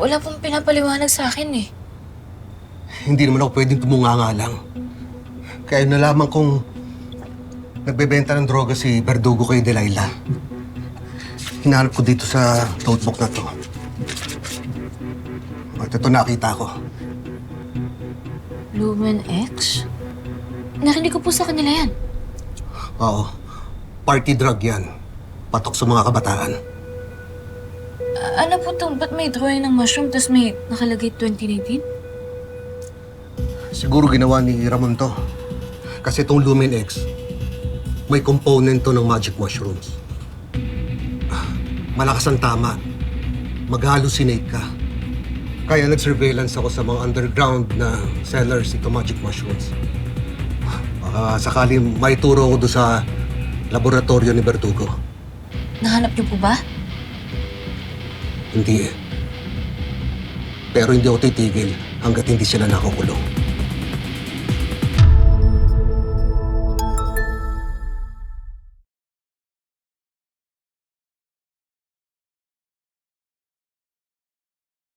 Wala pong pinapaliwanag sa akin eh. Hindi naman ako pwedeng tumunganga lang. Kaya nalaman kong nagbebenta ng droga si Verdugo kay Delilah. Hinahanap ko dito sa notebook na to. At ito nakita ko. Lumen X? Narinig ko po sa kanila yan. Oo. Party drug yan. Patok sa mga kabataan. Ano po itong, ba't may drawing ng mushroom tapos may nakalagay 2019? Siguro ginawa ni Ramon to. Kasi itong Lumen X, may component to ng magic mushrooms. Malakas ang tama. Mag-hallucinate ka. Kaya nag-surveillance ako sa mga underground na sellers ito magic mushrooms. Baka sakali maituro ko doon sa laboratorio ni Verdugo. Nahanap niyo po ba? Hindi eh. Pero hindi ako titigil hanggat hindi sila nakukulong.